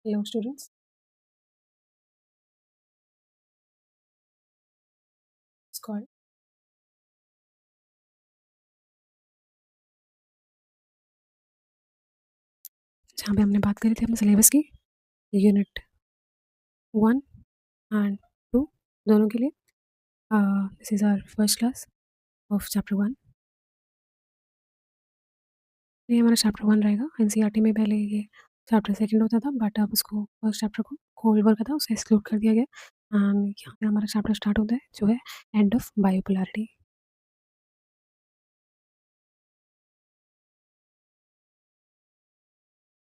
Hello, students. It's called जहाँ पे हमने बात करी थी अपने सिलेबस की यूनिट 1 एंड 2 दोनों के लिए। This is our first class of chapter 1। ये हमारा चैप्टर 1 रहेगा। एनसीईआरटी में पहले ये चैप्टर सेकंड होता था, बट अब उसको फर्स्ट चैप्टर को कोल्ड वॉर का था, उसे एक्सक्लूड कर दिया गया। एंड यहाँ पे हमारा चैप्टर स्टार्ट होता है जो है एंड ऑफ बायोपोलैरिटी।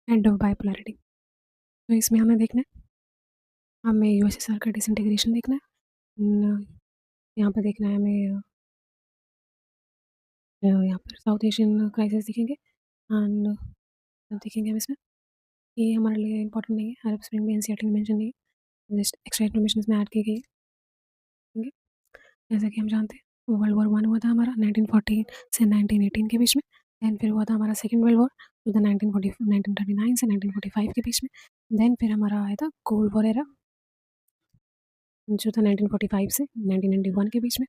एंड ऑफ बायोपोलैरिटी, तो इसमें हमें देखना है, हमें यूएसएसआर का डिसइंटीग्रेशन देखना है। यहाँ पर देखना है हमें, यहाँ पर साउथ एशियन क्राइसिस देखेंगे। एंड देखेंगे हम इसमें, ये हमारे लिए इंपॉर्टेंट नहीं है, अरब स्प्रिंग में एनसीईआरटी में मेंशन नहीं है, जस्ट एक्स्ट्रा इन्फॉर्मेशन इसमें ऐड की गई है। ठीक है? जैसा कि हम जानते हैं वर्ल्ड वॉर 1 हुआ था हमारा 1914 से 1918 के बीच में। देन फिर हुआ था हमारा सेकंड वर्ल्ड वॉर जो था 1939 से 1945 के बीच में। देन फिर हमारा आया था कोल्ड वॉर एरा जो था 1945 से 1991 के बीच में।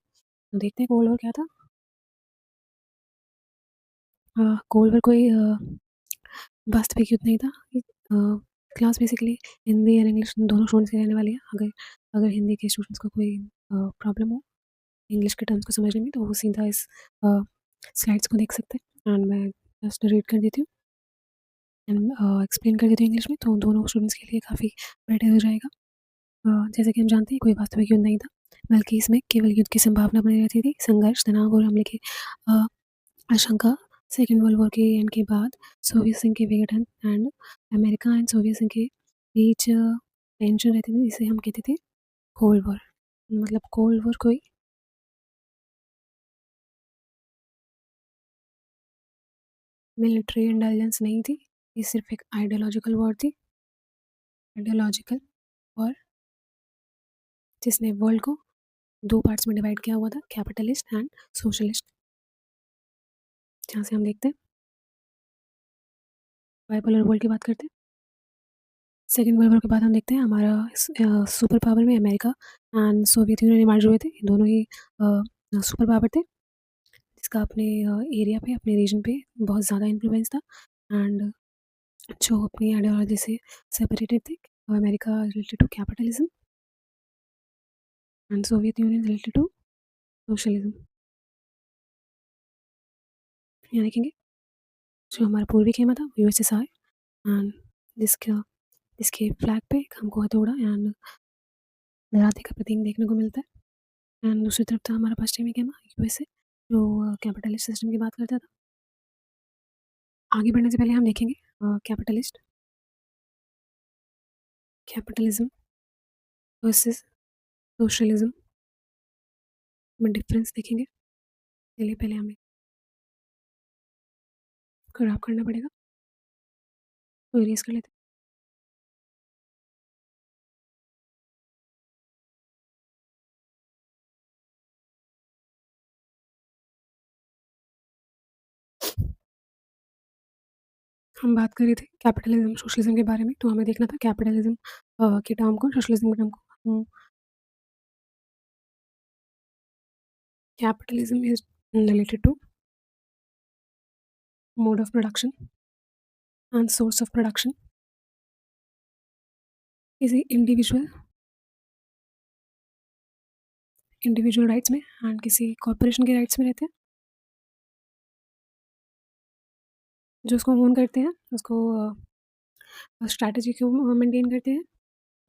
तो देखते हैं कोल्ड वॉर क्या था। कोल्ड वॉर कोई वास्तविक युद्ध नहीं था। क्लास बेसिकली हिंदी और इंग्लिश दोनों स्टूडेंट्स की रहने वाली है। अगर अगर हिंदी के स्टूडेंट्स को कोई प्रॉब्लम हो इंग्लिश के टर्म्स को समझने में, तो वो सीधा इस स्लाइड्स को देख सकते हैं। एंड मैं जस्ट रीड कर देती हूँ एंड एक्सप्लेन कर देती हूँ इंग्लिश में, तो दोनों स्टूडेंट्स के लिए काफ़ी बेटर हो जाएगा। जैसे कि हम जानते हैं कोई वास्तविक युद्ध नहीं था, बल्कि इसमें केवल युद्ध की संभावना बनी रहती थी। संघर्ष, तनाव और हमले की आशंका सेकेंड वर्ल्ड वॉर के एंड के बाद सोवियत संघ के विघटन एंड अमेरिका एंड सोवियत संघ के बीच टेंशन रहती थी, जिसे हम कहते थे कोल्ड वॉर। मतलब कोल्ड वॉर कोई मिलिट्री इंटेलिजेंस नहीं थी, ये सिर्फ एक आइडियोलॉजिकल वॉर थी। आइडियोलॉजिकल वॉर जिसने वर्ल्ड को दो पार्ट्स में डिवाइड किया हुआ था, कैपिटलिस्ट एंड सोशलिस्ट। जहाँ से हम देखते हैं बाइपोलर वर्ल्ड की बात करते हैं। सेकेंड वर्ल्ड वॉर के बाद हम देखते हैं हमारा सुपर पावर में America and Soviet union emerge हुए थे। दोनों ही सुपर पावर थे, जिसका अपने एरिया पे, अपने रीजन पे बहुत ज़्यादा इन्फ्लुएंस था। एंड जो अपनी आइडियोलॉजी से सेपरेटेड थे, America related to capitalism and Soviet Union related to socialism. यहाँ देखेंगे जो हमारा पूर्वी खेमा था यूएसएसआर एंड जिसका जिसके फ्लैग पे हमको हथौड़ा एंड लहराते का प्रतीक देखने को मिलता है। एंड दूसरी तरफ था हमारा पश्चिमी खेमा यूएसए, जो कैपिटलिस्ट सिस्टम की बात करता था। आगे बढ़ने से पहले हम देखेंगे कैपिटलिस्ट कैपिटलिज्म वर्सेस सोशलिज्म में डिफरेंस देखेंगे। चलिए पहले हमें खराब करना पड़ेगा, तो इरेज कर लेते हैं। हम बात कर रहे थे कैपिटलिज्म सोशलिज्म के बारे में, तो हमें देखना था कैपिटलिज्म के टर्म को, सोशलिज्म के टर्म को। Capitalism is related to mode of production and source of production। किसी इंडिविजुअल राइट्स में एंड किसी कॉरपोरेशन के राइट्स में रहते हैं, जो उसको ओन करते हैं, उसको स्ट्रैटेजी को मेंटेन करते हैं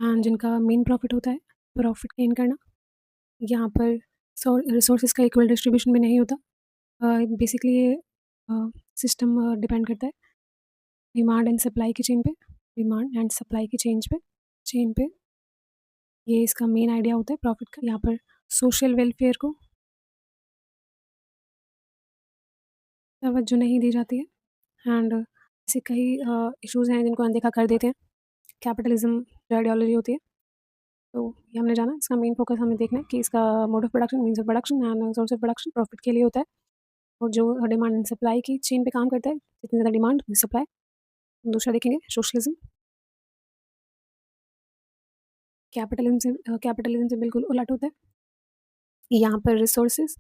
एंड जिनका मेन प्रॉफिट होता है प्रॉफिट गेन करना। यहाँ पर रिसोर्सेज का इक्वल डिस्ट्रीब्यूशन भी नहीं होता। बेसिकली ये सिस्टम डिपेंड करता है डिमांड एंड सप्लाई की चेन पे, डिमांड एंड सप्लाई की चेन पे ये इसका मेन आइडिया होता है प्रॉफिट का। यहाँ पर सोशल वेलफेयर को तवज्जो नहीं दी जाती है एंड ऐसे कई इश्यूज़ हैं जिनको अनदेखा कर देते हैं कैपिटलिज्म जो आइडियोलॉजी होती है। तो ये हमने जाना, इसका मेन फोकस हमें देखना है कि इसका mode of production, means of production and source of production profit के लिए होता है, और जो डिमांड एंड सप्लाई की चेन पे काम करता है, जितनी ज़्यादा डिमांड सप्लाई। दूसरा देखेंगे सोशलिज्म। कैपिटलिज्म से बिल्कुल उलट होता है। यहाँ पर रिसोर्सेज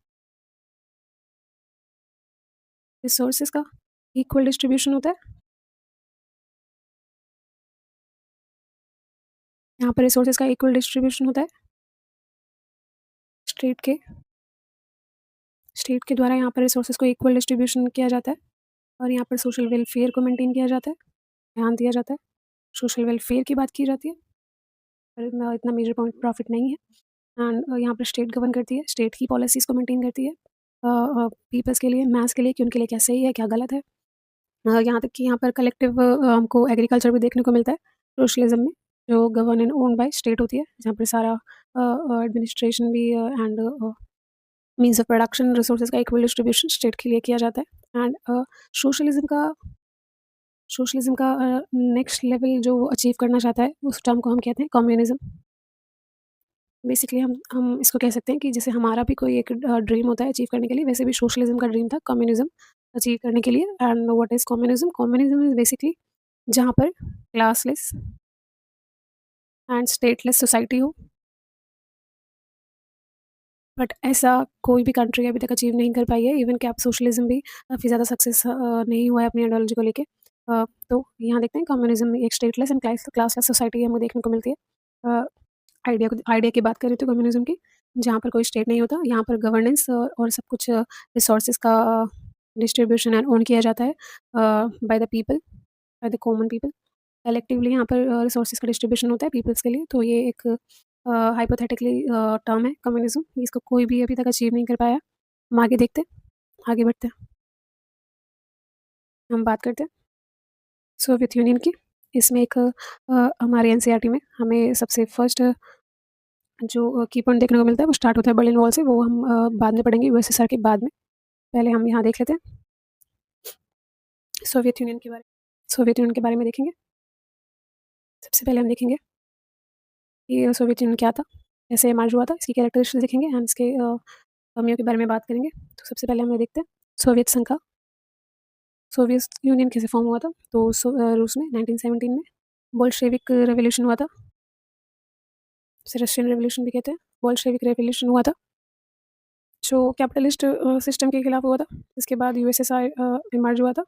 का इक्वल डिस्ट्रीब्यूशन होता है। यहाँ पर रिसोर्सेज का इक्वल डिस्ट्रीब्यूशन होता है। स्टेट के द्वारा यहाँ पर रिसोर्सेज को इक्वल डिस्ट्रीब्यूशन किया जाता है और यहाँ पर सोशल वेलफेयर को मेंटेन किया जाता है, ध्यान दिया जाता है। सोशल वेलफेयर की बात की जाती है, पर इतना मेजर पॉइंट प्रॉफिट नहीं है। एंड यहाँ पर स्टेट गवर्न करती है, स्टेट की पॉलिसीज़ को मेंटेन करती है पीपल्स के लिए, मैस के लिए, कि उनके लिए क्या सही है, क्या गलत है। यहाँ तक कि यहाँ पर कलेक्टिव हमको एग्रीकल्चर भी देखने को मिलता है सोशलिज्म में, जो govern and own by state होती है, जहाँ पर सारा एडमिनिस्ट्रेशन भी and means of production resources का इक्वल डिस्ट्रीब्यूशन स्टेट के लिए किया जाता है। एंड सोशलिज्म का नेक्स्ट लेवल जो वो अचीव करना चाहता है, उस टर्म को हम कहते हैं कम्युनिज्म। बेसिकली हम इसको कह सकते हैं कि जैसे हमारा भी कोई एक ड्रीम होता है अचीव करने के लिए, वैसे भी सोशलिज्म का ड्रीम था कम्युनिज्म अचीव करने के लिए। And what is communism? Communism is basically जहाँ पर क्लासलेस एंड स्टेटलेस सोसाइटी हो, बट ऐसा कोई भी कंट्री अभी तक अचीव नहीं कर पाई है। इवन कि आप सोशलिज्म भी काफ़ी ज़्यादा सक्सेस नहीं हुआ है अपनी आइडियोलॉजी को लेके। तो यहाँ देखते हैं कम्युनिज्म में एक स्टेटलेस एंड क्लासलेस सोसाइटी हमें देखने को मिलती है। आइडिया की बात करें तो कम्युनिज्म की, जहाँ पर कोई स्टेट नहीं होता, यहाँ पर गवर्नेंस और सब कुछ रिसोर्सेज का डिस्ट्रीब्यूशन एंड ओन किया जाता है by the people, by the common people. Collectively यहाँ पर रिसोर्सेज का डिस्ट्रीब्यूशन होता है पीपल्स के लिए। तो ये एक हाइपोथेटिकली टर्म है कम्युनिज्म, इसको कोई भी अभी तक अचीव नहीं कर पाया। हम आगे देखते हैं, आगे बढ़ते हैं। हम बात करते हैं सोवियत यूनियन की। इसमें एक हमारे एनसीईआरटी में हमें सबसे फर्स्ट जो की पॉइंट देखने को मिलता है वो स्टार्ट होता है बर्लिन वॉल से, वो हम बाद में पढ़ेंगे यूएसएसआर के बाद में। पहले हम यहाँ देख लेते हैं सोवियत यूनियन के बारे में देखेंगे। सबसे पहले हम देखेंगे कि सोवियत यूनियन क्या था, कैसे इमर्ज हुआ था, इसकी कैरेक्टरिस्टिक्स देखेंगे एंड इसके कमियों के बारे में बात करेंगे। तो सबसे पहले हम देखते हैं सोवियत संघ का, सोवियत यूनियन कैसे फॉर्म हुआ था। तो रूस में 1917 में बोल्शेविक रेवोल्यूशन हुआ था, उसे रशियन रेवोल्यूशन भी कहते हैं। बोल्शेविक रेवोल्यूशन हुआ था जो कैपिटलिस्ट सिस्टम के खिलाफ हुआ था। इसके बाद यूएसएसआर इमर्ज हुआ था।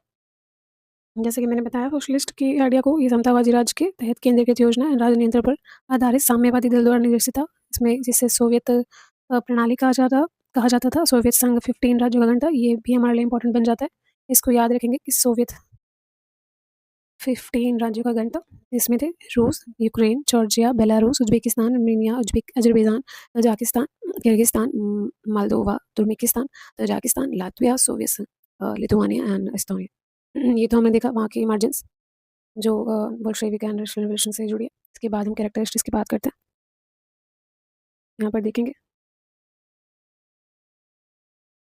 जैसे कि मैंने बताया, सोशलिस्ट की आइडिया को ये समतावादी राज्य के तहत केंद्रीकृत योजना राजनियंत्रण पर आधारित साम्यवादी दल द्वारा निर्देशित था, इसमें जिसे सोवियत प्रणाली कहा जाता था। सोवियत संघ 15 राज्यों का गण था, ये भी हमारे लिए इंपॉर्टेंट बन जाता है, इसको याद रखेंगे कि सोवियत 15 राज्यों का गण था, जिसमें थे रूस, Ukraine, Georgia, Belarus, Uzbekistan, Armenia, Azerbaijan, Tajikistan, Kyrgyzstan, Moldova, Turkmenistan, Tajikistan, Latvia, Soviet, Lithuania and Estonia. ये तो हमने देखा वहाँ के इमर्जेंस जो बोल्शेविक एंड रशियन रेवोल्यूशन से जुड़ी है। इसके बाद हम कैरेक्टरिस्टिक्स की बात करते हैं। यहाँ पर देखेंगे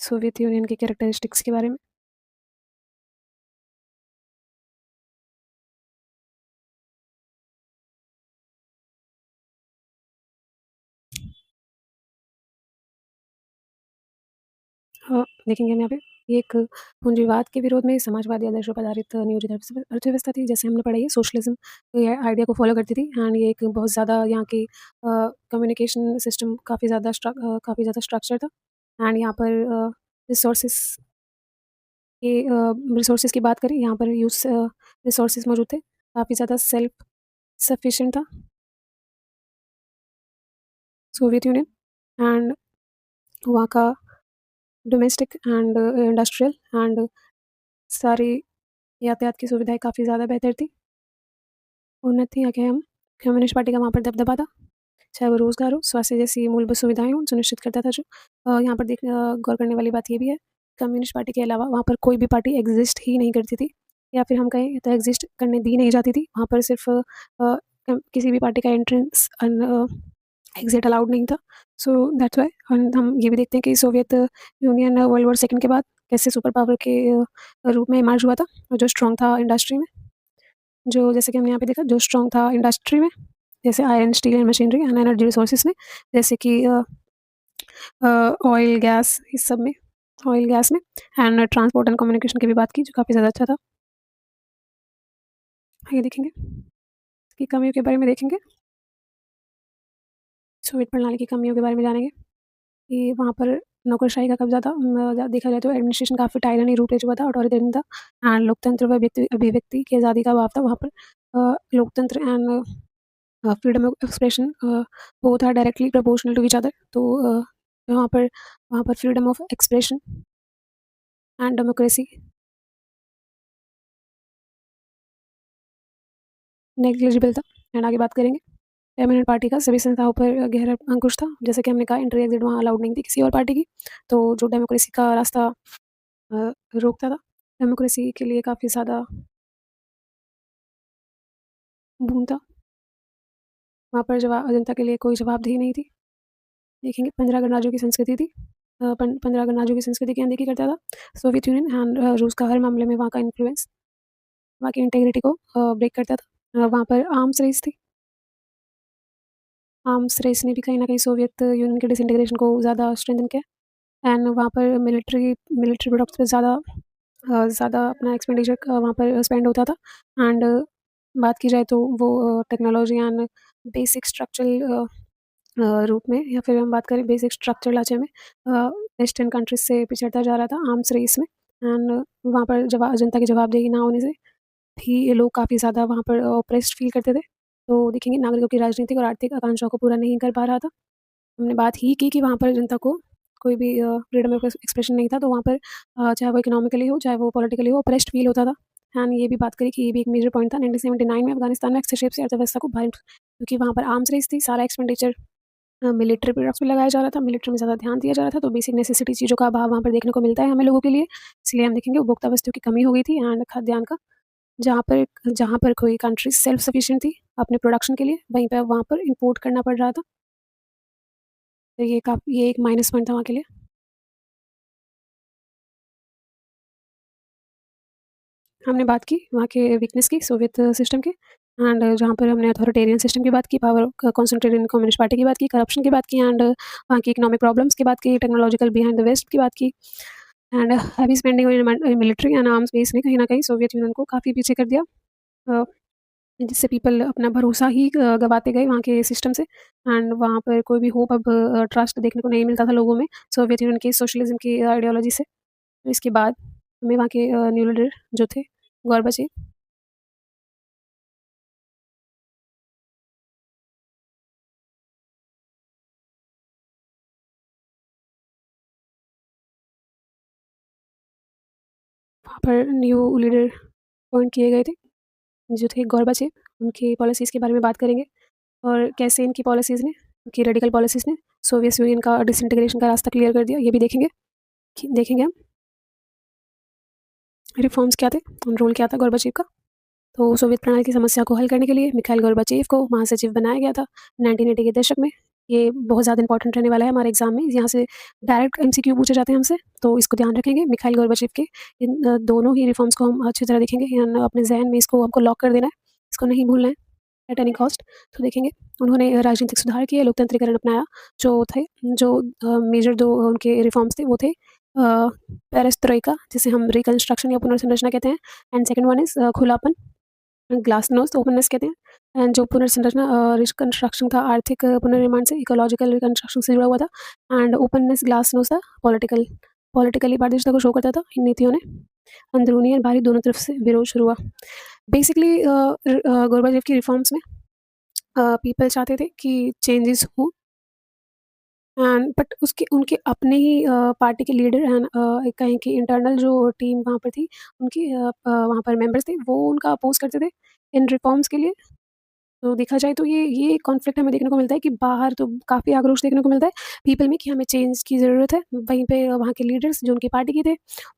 सोवियत यूनियन के कैरेक्टरिस्टिक्स के बारे में। देखेंगे हम यहाँ पे, ये एक पूंजीवाद के विरोध में समाजवादी आदर्शों पर आधारित नियोजित अर्थव्यवस्था थी। जैसे हमने पढ़ाई है, सोशलिज्म ये आइडिया को फॉलो करती थी एंड ये एक बहुत ज़्यादा यहाँ की कम्युनिकेशन सिस्टम काफ़ी ज़्यादा स्ट्रक्चर था। एंड यहाँ पर रिसोर्सेज के रिसोर्सेज की बात करें, यहाँ पर यूज रिसोर्सेज मौजूद थे, काफ़ी ज़्यादा सेल्फ सफिशिएंट था सोवियत यूनियन। एंड वहाँ का डोमेस्टिक एंड इंडस्ट्रियल एंड सारी यातायात की सुविधाएं काफ़ी ज़्यादा बेहतर थी, उन्नत थी। आगे हम कम्युनिस्ट पार्टी का वहाँ पर दबदबा था, चाहे वो रोज़गार हो, स्वास्थ्य जैसी मूलभूत सुविधाएं हो, सुनिश्चित करता था। जो यहाँ पर गौर करने वाली बात ये भी है, कम्युनिस्ट पार्टी के अलावा वहाँ पर कोई भी पार्टी एग्जिस्ट ही नहीं करती थी, या फिर हम कहें तो एग्जिस्ट करने दी नहीं जाती थी। वहाँ पर सिर्फ किसी भी पार्टी का एंट्रेंस एग्जिट अलाउड नहीं था। So that's why. और हम ये भी देखते हैं कि Soviet union world war second के बाद कैसे सुपर पावर के रूप में इमर्ज हुआ था, और जो स्ट्रॉन्ग था इंडस्ट्री में, जो जैसे कि हमने यहाँ पे देखा, जो स्ट्रॉन्ग था इंडस्ट्री में, जैसे iron, steel and machinery and energy resources में, जैसे कि ऑयल, गैस, इस सब में, ऑयल गैस में, एंड ट्रांसपोर्ट एंड कम्युनिकेशन की भी बात की, जो काफ़ी ज़्यादा अच्छा था। आगे देखेंगे इसकी कमियों के बारे में देखेंगे। सोवियत प्रणाली की कमियों के बारे में जानेंगे कि वहाँ पर नौकरशाही का कब्ज़ा था। देखा जाए तो एडमिनिस्ट्रेशन काफ़ी टायरनी रूप ले चुका था, अथॉरिटेरियन था एंड लोकतंत्र व व्यक्ति अभिव्यक्ति की आज़ादी का अभाव था वहाँ पर। लोकतंत्र and freedom of expression both are directly proportional to each other. तो वहाँ पर freedom of expression and democracy negligible था। एंड आगे बात करेंगे फेमिनिन पार्टी का सभी संस्थाओं पर गहरा अंकुश था। जैसे कि हमने कहा एंट्री एग्जिट वहाँ अलाउड नहीं थी किसी और पार्टी की, तो जो डेमोक्रेसी का रास्ता रोकता था। डेमोक्रेसी के लिए काफ़ी ज़्यादा बूम था। वहाँ पर जनता के लिए कोई जवाबदेही नहीं थी। देखेंगे 15 गणराज्यों की संस्कृति थी। 15 गणराज्यों की संस्कृति की अनदेखी करता था सोवियत यूनियन एंड रूस का हर मामले में वहाँ का इन्फ्लुएंस वहाँ की इंटेग्रिटी को ब्रेक करता था। वहाँ पर आर्म्स रेस थी। आर्म्स रेस ने भी कहीं न कहीं सोवियत यूनियन के डिसइंटीग्रेशन को ज़्यादा स्ट्रेंथन किया एंड वहाँ पर मिलिट्री मिलिट्री प्रोडक्ट्स पे ज़्यादा अपना एक्सपेंडिचर वहाँ पर स्पेंड होता था। एंड बात की जाए तो वो टेक्नोलॉजी एंड बेसिक स्ट्रक्चरल रूप में, या फिर हम बात करें बेसिक स्ट्रक्चरल ढांचे में, वेस्टर्न कंट्रीज से पिछड़ता जा रहा था आर्म्स रेस में। एंड वहाँ पर जनता की जवाबदेही ना होने से भी ये लोग काफ़ी ज़्यादा वहाँ पर ऑप्रेस्ड फील करते थे। तो देखेंगे नागरिकों की राजनीतिक और आर्थिक आकांक्षाओं को पूरा नहीं कर पा रहा था। हमने बात ही की कि वहाँ पर जनता को कोई भी फ्रीडम ऑफ एक्सप्रेशन नहीं था, तो वहाँ पर चाहे वो इकोनॉमिकली हो, चाहे वो पॉलिटिकली हो, ऑप्रेस्ड फील होता था। एंड ये भी बात करी कि ये भी एक मेजर पॉइंट था 1979 में अफ़गानिस्तान में हस्तक्षेप से अर्थव्यवस्था को भारी, क्योंकि वहाँ पर आर्म्स रेस थी, सारा एक्सपेंडिचर मिलिट्री प्रोडक्ट्स पे लगाया जा रहा था, मिलिट्री में ज़्यादा ध्यान दिया जा रहा था, तो बेसिक नेसेसिटी चीज़ों का अभाव वहाँ पर देखने को मिलता है हमें लोगों के लिए। इसलिए हम देखेंगे उपभोक्ता वस्तुओं की कमी हो गई थी एंड खाद्यान्न का, जहाँ पर कोई कंट्री सेल्फ सफिशिएंट थी अपने प्रोडक्शन के लिए, वहीं पे वहाँ पर इम्पोर्ट करना पड़ रहा था। तो ये एक माइनस पॉइंट था वहाँ के लिए। हमने बात की वहाँ के वीकनेस की, सोवियत सिस्टम की, एंड जहाँ पर हमने अथॉरिटेरियन सिस्टम की बात की, power concentrated in communist party की बात की, करप्शन की बात की, एंड वहाँ की इकोनॉमिक प्रॉब्लम्स की बात की, टेक्नोलॉजिकल बिहाइंड द वेस्ट की बात की, and heavy spending in military and arms base ने कहीं न कहीं सोवियत यूनियन को काफ़ी पीछे कर दिया। अ, जिससे पीपल अपना भरोसा ही गँवाते गए वहाँ के सिस्टम से, एंड वहाँ पर कोई भी होप अब ट्रस्ट देखने को नहीं मिलता था लोगों में सोवियत यूनियन की सोशलिज़्म की आइडियोलॉजी से। इसके बाद हमें वहाँ के न्यू लीडर जो थे गोर्बाचेव, वहाँ पर न्यू लीडर अपॉइंट किए गए थे, जो थे गोर्बाचेव। उनकी पॉलिसीज़ के बारे में बात करेंगे और कैसे इनकी पॉलिसीज़ ने, उनकी रेडिकल पॉलिसीज़ ने सोवियत यूनियन का डिसइंटीग्रेशन का रास्ता क्लियर कर दिया, ये भी देखेंगे हम। रिफॉर्म्स क्या थे और रोल क्या था गोर्बाचेव का। तो सोवियत प्रणाली की समस्या को हल करने के लिए मिखाइल गोर्बाचेव को महासचिव बनाया गया था 1980 के दशक में। ये बहुत ज़्यादा इंपॉर्टेंट रहने वाला है हमारे एग्जाम में, यहाँ से डायरेक्ट एमसीक्यू पूछे जाते हैं हमसे, तो इसको ध्यान रखेंगे। मिखाइल गोर्बाचेव के इन दोनों ही रिफॉर्म्स को हम अच्छी तरह देखेंगे, अपने जहन में इसको हमको लॉक कर देना है, इसको नहीं भूलना है एट एनी कॉस्ट। तो देखेंगे उन्होंने राजनीतिक सुधार किए, लोकतंत्रीकरण अपनाया। जो मेजर दो उनके रिफॉर्म्स थे वो थे पेरेस्ट्रोइका, जिसे हम रिकंस्ट्रक्शन या पुनर्संरचना कहते हैं, एंड सेकंड वन इज़ खुलापन, ग्लासनोस्ट ओपननेस कहते हैं। एंड जो पुनर्संरचना रिकंस्ट्रक्शन था आर्थिक पुनर्निर्माण से, इकोलॉजिकल रिकंस्ट्रक्शन से जुड़ा हुआ था, एंड ओपननेस ग्लासनोस्ट था पॉलिटिकली पारदर्शिता को शो करता था। इन नीतियों ने अंदरूनी और बाहरी दोनों तरफ से विरोध शुरू हुआ। बेसिकली गोर्बाचेव की रिफॉर्म्स में पीपल चाहते थे कि चेंजेस हो, एंड बट उसके उनके अपने ही पार्टी के लीडर एंड कहें कि इंटरनल जो टीम वहाँ पर थी, उनकी वहाँ पर मेंबर्स थे, वो उनका अपोज करते थे इन रिफॉर्म्स के लिए। तो देखा जाए तो ये कॉन्फ्लिक्ट हमें देखने को मिलता है कि बाहर तो काफ़ी आक्रोश देखने को मिलता है पीपल में कि हमें चेंज की ज़रूरत है। वहीं पे वहाँ के लीडर्स जो उनकी पार्टी के थे,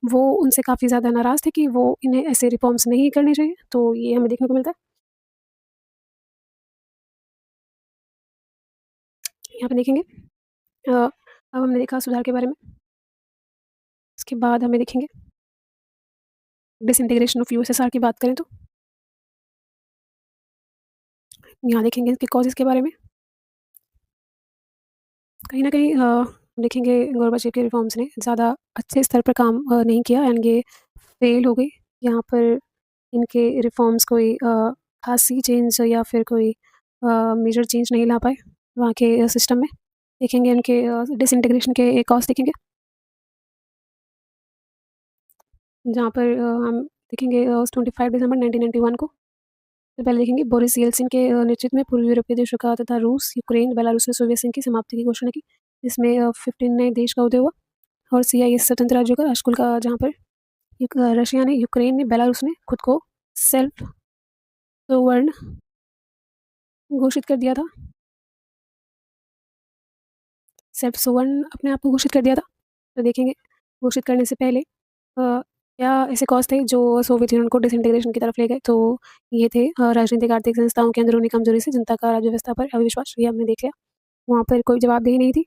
वो उनसे काफ़ी ज़्यादा नाराज़ थे कि वो इन्हें ऐसे रिफॉर्म्स नहीं करने चाहिए। तो ये हमें देखने को मिलता है। यहाँ पे देखेंगे अब हमने देखा सुधार के बारे में, इसके बाद हमें देखेंगे डिसइंटीग्रेशन ऑफ यूएसएसआर की बात करें तो यहाँ देखेंगे इसके कॉजेज़ के बारे में। कहीं न कहीं देखेंगे गोरबाचेव के रिफॉर्म्स ने ज़्यादा अच्छे स्तर पर काम नहीं किया एंड ये फेल हो गई। यहाँ पर इनके रिफॉर्म्स कोई ख़ासी चेंज या फिर कोई मेजर चेंज नहीं ला पाए। वहाँ के सिस्टम में देखेंगे, उनके डिसइंटीग्रेशन के कॉज़ देखेंगे, जहाँ पर हम देखेंगे 25 दिसंबर 1991 को। तो पहले देखेंगे बोरिस येल्त्सिन के नेतृत्व में पूर्वी यूरोपीय देशों का तथा रूस, यूक्रेन, बेलारूस ने सोवियत संघ की समाप्ति की घोषणा की, जिसमें 15 नए देश का उदय हुआ और CIS स्वतंत्र राज्यों का राष्ट्रकुल का, जहाँ पर रशिया ने, यूक्रेन ने, बेलारूस ने खुद को सेल्फ सोवर्ण घोषित कर दिया था। सेल्फ सोवर्ण अपने आप को घोषित कर दिया था। तो देखेंगे घोषित करने से पहले क्या ऐसे कॉज थे जो सोवियत यूनियन को डिसइंटीग्रेशन की तरफ ले गए। तो ये थे राजनीतिक आर्थिक संस्थाओं की अंदरूनी कमजोरी से जनता का राज्य व्यवस्था पर अविश्वास, ये हमने देख लिया। वहाँ पर कोई जवाबदेही नहीं थी,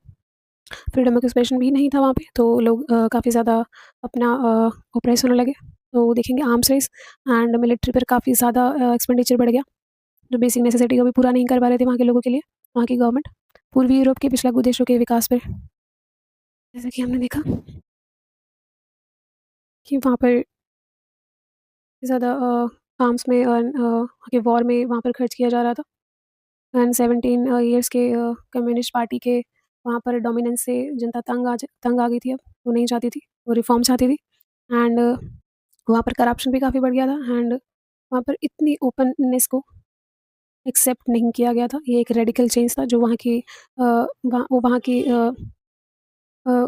फ्रीडम ऑफ एक्सप्रेशन भी नहीं था वहाँ पे, तो लोग काफ़ी ज़्यादा अपना ऑपरेस होने लगे। तो देखेंगे आर्म्स रेस एंड मिलिट्री पर काफ़ी ज़्यादा एक्सपेंडिचर बढ़ गया, जो बेसिक नेसेसिटी को भी पूरा नहीं कर पा रहे थे वहाँ के लोगों के लिए, वहाँ की गवर्नमेंट। पूर्वी यूरोप के पिछड़ा देशों के विकास पर, जैसा कि हमने देखा कि वहाँ पर ज़्यादा आर्म्स में के वॉर में वहाँ पर खर्च किया जा रहा था। एंड 17 ईयर्स के कम्युनिस्ट पार्टी के वहाँ पर डोमिनेंस से जनता तंग आ गई थी अब, वो नहीं चाहती थी, वो रिफॉर्म चाहती थी। एंड वहाँ पर करप्शन भी काफ़ी बढ़ गया था एंड वहाँ पर इतनी ओपननेस को एक्सेप्ट नहीं किया गया था। ये एक रेडिकल चेंज था जो वहाँ की वहाँ की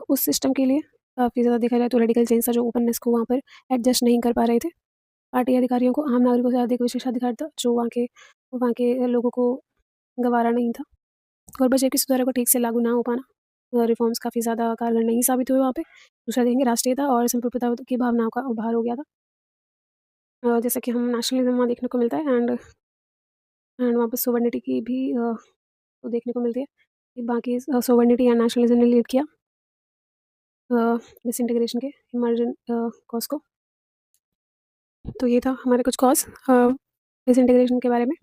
उस सिस्टम के लिए काफ़ी ज़्यादा देखा जाए तो रेडिकल चेंज था, जो ओपननेस को वहाँ पर एडजस्ट नहीं कर पा रहे थे। पार्टी अधिकारियों को आम नागरिकों से अधिक विशेषाधिकार था, जो वहाँ के लोगों को गँवारा नहीं था। गोरबचेव की सुधारों को ठीक से लागू ना हो पाना, रिफॉर्म्स काफ़ी ज़्यादा कारगर नहीं साबित हुए वहाँ पे। दूसरा देखेंगे राष्ट्रीयता और संप्रभुता की भावनाओं का उभार हो गया था। जैसा कि हम नेशनलिज्म वहाँ देखने को मिलता है एंड वहाँ पे सोवर्निटी की भी वो देखने को मिलती है कि बाकी सोवर्निटी एंड नेशनलिज्म ने लीड किया डिसइंटीग्रेशन के इमर्जन कॉज को। तो ये था हमारे कुछ कॉज डिसइंटीग्रेशन के बारे में।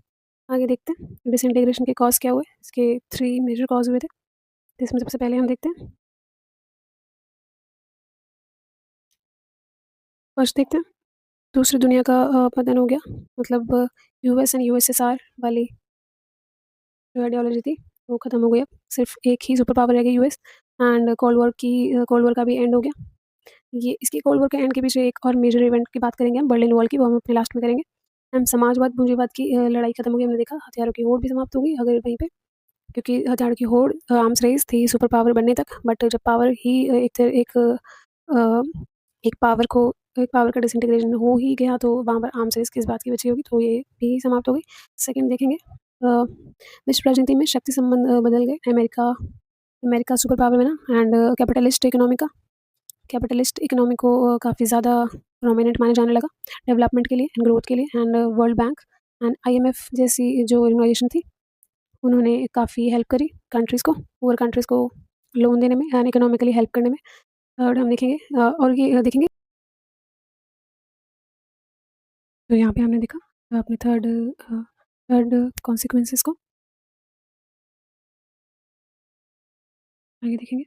आगे देखते हैं डिसइंटीग्रेशन के कॉज क्या हुए। इसके 3 मेजर कॉज हुए थे, जिसमें सबसे पहले हम देखते हैं, फर्स्ट देखते हैं दूसरी दुनिया का पतन हो गया, मतलब US एंड USSR वाली जो आइडियोलॉजी थी वो ख़त्म हो गई। अब सिर्फ एक ही सुपर पावर रह गई US एंड कोल्ड वॉर का भी एंड हो गया। ये इसकी कोल्ड वॉर के एंड के पीछे एक और मेजर इवेंट की बात करेंगे हम, बर्लिन वॉल की, वो हम अपने लास्ट में करेंगे। हम समाजवाद पूंजीवाद की लड़ाई खत्म हो गई, हमने देखा हथियारों की होड़ भी समाप्त हो गई अगर वहीं पे, क्योंकि हथियारों की होड़ आर्म्स रेस थी सुपर पावर बनने तक। बट जब पावर ही एक पावर को एक पावर का डिसइंटीग्रेशन हो ही गया, तो वहाँ पर आर्म्स रेस किस बात की बची होगी, तो ये भी समाप्त हो गई। सेकंड देखेंगे विश्व राजनीति में शक्ति संबंध बदल गए। अमेरिका सुपर पावर बना एंड कैपिटलिस्ट इकोनॉमी को काफ़ी ज़्यादा प्रोमिनेंट माना जाने लगा डेवलपमेंट के लिए एंड ग्रोथ के लिए। And world bank and IMF जैसी जो ऑर्गेनाइजेशन थी, उन्होंने काफ़ी हेल्प करी कंट्रीज़ को, पुअर कंट्रीज़ को लोन देने में एंड इकोनॉमिकली हेल्प करने में। थर्ड हम देखेंगे और ये देखेंगे, तो यहाँ पे हमने देखा अपने थर्ड कॉन्सिक्वेंसेस को आगे देखेंगे।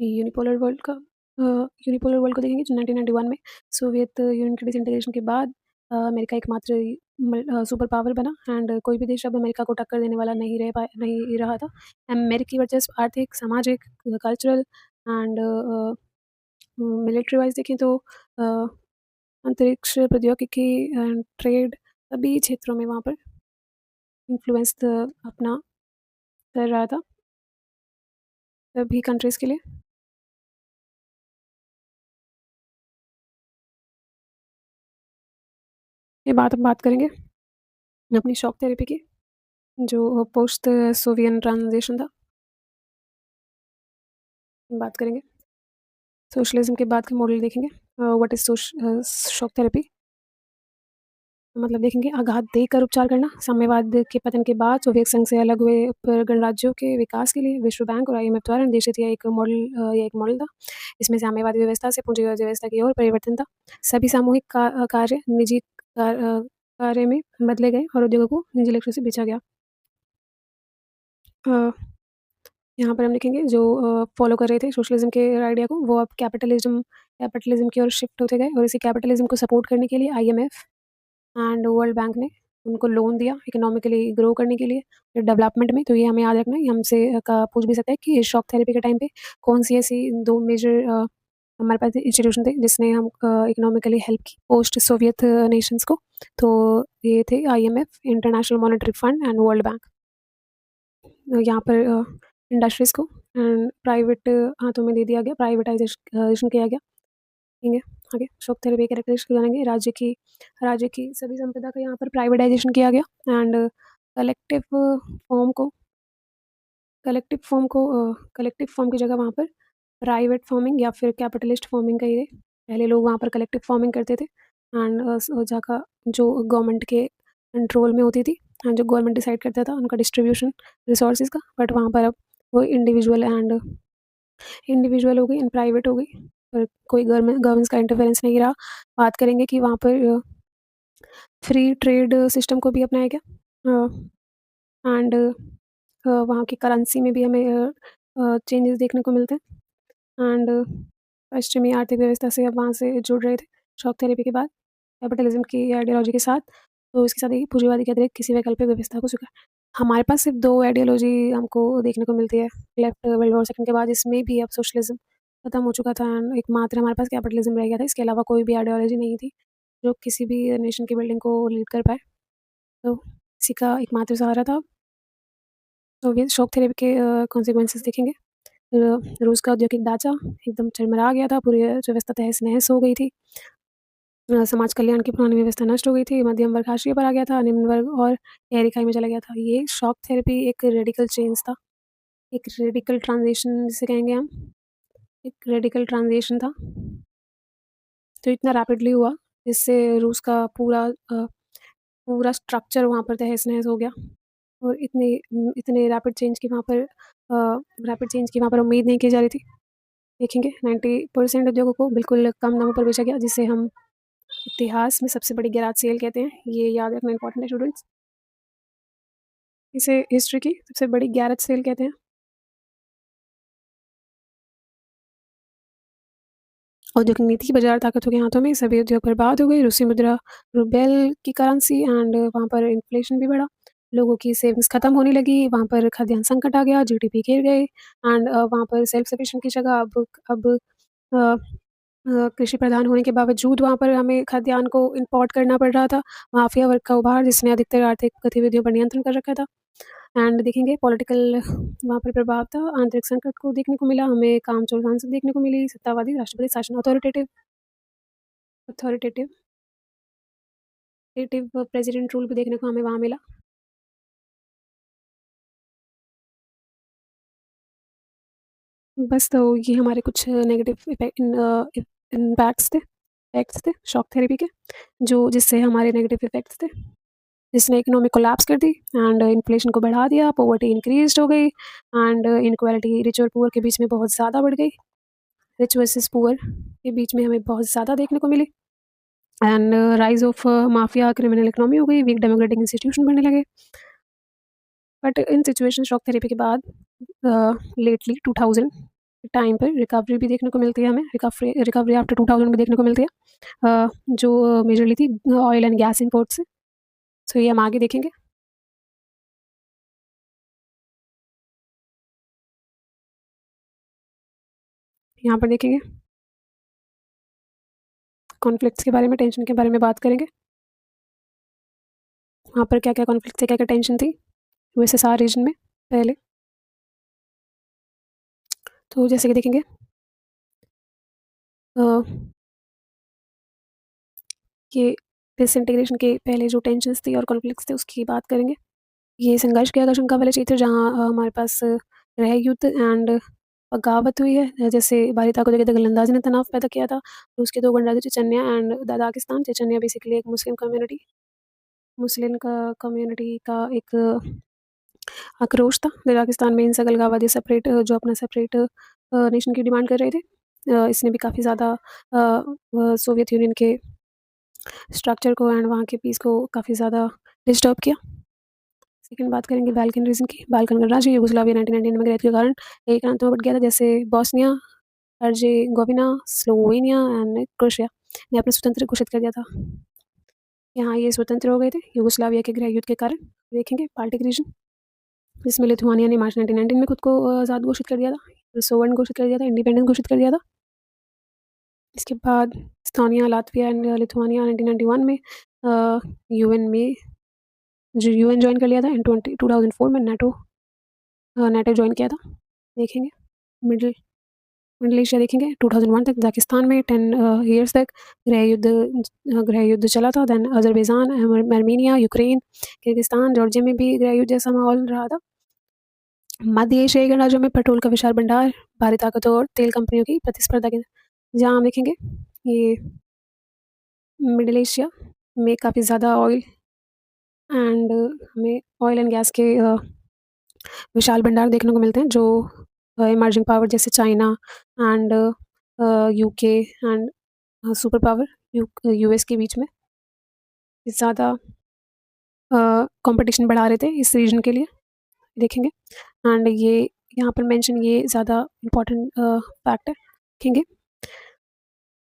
यूनिपोलर वर्ल्ड को देखेंगे, जो 1991 में सोवियत यूनियन के डिसइंटीग्रेशन के बाद अमेरिका एकमात्र सुपर पावर बना एंड कोई भी देश अब अमेरिका को टक्कर देने वाला नहीं रहा था। अमेरिकी वर्चस्व आर्थिक, सामाजिक, कल्चरल एंड मिलिट्री वाइज देखें तो अ, अंतरिक्ष, प्रौद्योगिकी एंड ट्रेड, सभी क्षेत्रों में वहाँ पर इन्फ्लुएंस अपना कर रहा था सभी कंट्रीज़ के लिए। ये बात हम बात करेंगे अपनी शॉक थेरेपी की, जो पोस्ट सोवियन ट्रांजिशन था, बात करेंगे। सोशलिज्म के बाद के मॉडल देखेंगे, व्हाट इज़ शॉक थेरेपी, मतलब देखेंगे आघात देकर उपचार करना। साम्यवाद के पतन के बाद सोवियत संघ से अलग हुए गणराज्यों के विकास के लिए विश्व बैंक और IMF द्वारा निर्देशित यह एक मॉडल था। इसमें साम्यवादी व्यवस्था से पूंजीवादी व्यवस्था की ओर परिवर्तन था। सभी सामूहिक कार्य निजी कार्य में बदले गए और उद्योगों को निजी लक्ष्यों से बेचा गया। अ, यहाँ पर हम देखेंगे जो फॉलो कर रहे थे सोशलिज्म के आइडिया को, वो अब कैपिटलिज्म की ओर शिफ्ट होते गए और इसी कैपिटलिज्म को सपोर्ट करने के लिए IMF एंड वर्ल्ड बैंक ने उनको लोन दिया इकोनॉमिकली ग्रो करने के लिए, डेवलपमेंट में। तो ये हमें याद रखना है। ये हमसे पूछ भी सकता है कि शॉक थेरेपी के टाइम पे कौन सी ऐसी 2 मेजर हमारे पास इंस्टीट्यूशन थे जिसने हम इकोनॉमिकली हेल्प की पोस्ट सोवियत नेशंस को। तो ये थे IMF, international monetary fund and world bank. यहाँ पर इंडस्ट्रीज़ को एंड प्राइवेट हाथों में दे दिया गया, प्राइवेटाइजेशन किया गया। ठीक है, आगे शॉक थेरेपी कैरेक्टरिस्टिक जानेंगे। राज्य की सभी संपदा का यहाँ पर प्राइवेटाइजेशन किया गया एंड कलेक्टिव फॉर्म को कलेक्टिव फॉर्म की जगह वहाँ पर प्राइवेट फॉर्मिंग या फिर कैपिटलिस्ट फॉर्मिंग का ये पहले लोग वहाँ पर कलेक्टिव फॉर्मिंग करते थे एंड जगह जो गवर्नमेंट के कंट्रोल में होती थी एंड जो गवर्नमेंट डिसाइड करता था उनका डिस्ट्रीब्यूशन रिसोर्सेज का। बट वहाँ पर अब वो इंडिविजुअल हो गई एंड प्राइवेट हो गई, पर कोई गवर्नमेंट्स का इंटरफेरेंस नहीं रहा। बात करेंगे कि वहाँ पर फ्री ट्रेड सिस्टम को भी अपनाया गया एंड वहाँ की करेंसी में भी हमें चेंजेस देखने को मिलते हैं एंड पश्चिमी आर्थिक व्यवस्था से अब वहाँ से जुड़ रहे थे शॉक थेरेपी के बाद कैपिटलिज्म की आइडियोलॉजी के साथ। तो इसके साथ ही पूंजीवादी के अतिरिक्त किसी वैकल्पिक व्यवस्था को स्वीकार। हमारे पास सिर्फ 2 आइडियोलॉजी हमको देखने को मिलती है लेफ्ट वर्ल्ड वॉर सेकंड के बाद। इसमें भी अब सोशलिज्म खत्म हो चुका था एंड एकमात्र हमारे पास कैपिटलिज्म रह गया था। इसके अलावा कोई भी आइडियोलॉजी नहीं थी जो किसी भी नेशन की बिल्डिंग को लीड कर पाए। तो इसी का एकमात्र सहारा था। तो ये शॉक थेरेपी के कॉन्सिक्वेंसेस देखेंगे। रूस का औद्योगिक ढांचा एकदम चरमरा गया था, पूरी व्यवस्था तहस नहस हो गई थी। समाज कल्याण की पुरानी व्यवस्था नष्ट हो गई थी, मध्यम वर्ग हाशिए पर आ गया था, निम्न वर्ग और गहरी खाई में चला गया था। ये शॉक थेरेपी एक रेडिकल चेंज था, एक रेडिकल ट्रांजिशन जिसे कहेंगे हम, एक रेडिकल ट्रांजिशन था जो इतना रैपिडली हुआ जिससे रूस का पूरा स्ट्रक्चर वहाँ पर तहस नहस हो गया। और इतने रैपिड चेंज की वहाँ पर उम्मीद नहीं की जा रही थी। देखेंगे 90% उद्योगों को बिल्कुल कम दामों पर बेचा गया, जिसे हम इतिहास में सबसे बड़ी गैराज सेल कहते हैं। ये याद रखना इंपॉर्टेंट है स्टूडेंट्स। इसे हिस्ट्री की सबसे बड़ी गैराज सेल कहते हैं। औद्योगिक नीति बाजार ताकतों के हाथों में, सभी उद्योग बर्बाद हो गए। रूसी मुद्रा रूबेल की करेंसी एंड वहाँ पर इन्फ्लेशन भी बढ़ा, लोगों की सेविंग्स खत्म होने लगी, वहाँ पर खाद्यान्न संकट आ गया, GDP गिर गए एंड वहाँ पर सेल्फ सफिशिएंट की जगह अब अ, कृषि प्रधान होने के बावजूद वहाँ पर हमें खाद्यान्न को इम्पोर्ट करना पड़ रहा था। माफिया वर्ग का उभार जिसने अधिकतर आर्थिक गतिविधियों पर नियंत्रण कर रखा था एंड देखेंगे पॉलिटिकल वहाँ पर प्रभाव था। आंतरिक संकट को देखने को मिला, हमें कामचोर सांसद देखने को मिली, सत्तावादी राष्ट्रपति शासन अथॉरिटेटिव अथॉरिटेटिव प्रेसिडेंट रूल भी देखने को हमें वहाँ मिला। बस तो ये हमारे कुछ नेगेटिव इम्पैक्ट्स थे, इफेक्ट्स थे शॉक थेरेपी के, जिससे हमारे नेगेटिव इफेक्ट्स थे, जिसने इकोनॉमिक कोलैप्स कर दी एंड इन्फ्लेशन को बढ़ा दिया, पॉवर्टी इंक्रीज्ड हो गई एंड इनक्वालिटी रिच और पुअर के बीच में बहुत ज़्यादा बढ़ गई। रिच वर्सेस पुअर के बीच में हमें बहुत ज़्यादा देखने को मिली and rise of mafia criminal economy हो गई, वीक डेमोक्रेटिक इंस्टीट्यूशन बनने लगे। But in situation shock therapy के बाद लेटली 2000 टाइम पर रिकवरी भी देखने को मिलती है हमें, रिकवरी आफ्टर 2000 भी देखने को मिलती है जो मेजरली थी ऑयल एंड गैस इंपोर्ट से। सो ये हम आगे देखेंगे। यहाँ पर देखेंगे कॉन्फ्लिक्ट्स के बारे में, टेंशन के बारे में बात करेंगे। वहाँ पर क्या क्या कॉन्फ्लिक्ट थे, क्या क्या टेंशन थी USSR रीजन में पहले। तो जैसे कि देखेंगे ये डिसइंटीग्रेशन के पहले जो टेंशन्स थी और कॉन्फ्लिक्ट्स थे उसकी बात करेंगे। ये संघर्ष किया आशंका वाले क्षेत्र जहाँ हमारे पास गृह युद्ध एंड बगावत हुई है, जैसे बालिता को जगह गोलंदाजी ने तनाव पैदा किया था। रूस के 2 गणराज्य चेचन्या एंड दादाकिस्तान। चेचन्या बेसिकली एक मुस्लिम कम्युनिटी का एक आक्रोश था। दादाकिस्तान में इन सगलगाबादी सेपरेट जो अपना सेपरेट नेशन की डिमांड कर रहे थे। इसने भी काफ़ी ज़्यादा सोवियत यूनियन के स्ट्रक्चर को एंड वहाँ के पीस को काफ़ी ज़्यादा डिस्टर्ब किया। सेकंड बात करेंगे बाल्कन रीजन की। बाल्कन गणराज्य यूगोस्लाविया 1999 में ग्रेथ के कारण कई प्रांतों में बट गया था, जैसे Bosnia Herzegovina, Slovenia and Croatia ने अपना स्वतंत्र घोषित कर दिया था। यहाँ ये स्वतंत्र हो गए थे यूगोस्लाविया के गृह युद्ध के कारण। देखेंगे बाल्टिक रीजन, जिसमें लिथुआनिया ने मार्च 1919 में खुद को आज़ाद घोषित कर दिया था, सोवन घोषित कर दिया था, इंडिपेंडेंस घोषित कर दिया था। इसके बाद एस्टोनिया, लातविया एंड लिथुआनिया 1991 में यूएन में यूएन ज्वाइन कर लिया था। एंड 2004 में नाटो नाटो ज्वाइन किया था। देखेंगे मिडिल मिडिल एशिया देखेंगे 2001 तक कजाकिस्तान में 10 ईयर्स तक गृह युद्ध चला था। Then Azerbaijan, Armenia, Ukraine, Kyrgyzstan, Georgia में भी गृह युद्ध जैसा माहौल रहा था। मध्य एशियाई गणराज्यों में पेट्रोल का विशाल भंडार, भारी ताकतों और तेल कंपनियों की प्रतिस्पर्धा के जहाँ हम देखेंगे ये मिडिल एशिया में काफ़ी ज़्यादा ऑयल एंड हमें ऑयल एंड गैस के विशाल भंडार देखने को मिलते हैं, जो इमर्जिंग पावर जैसे China and UK and super power US के बीच में ज़्यादा कंपटीशन बढ़ा रहे थे इस रीजन के लिए। देखेंगे एंड ये यहाँ पर मेंशन ये ज़्यादा इम्पोर्टेंट फैक्ट है। देखेंगे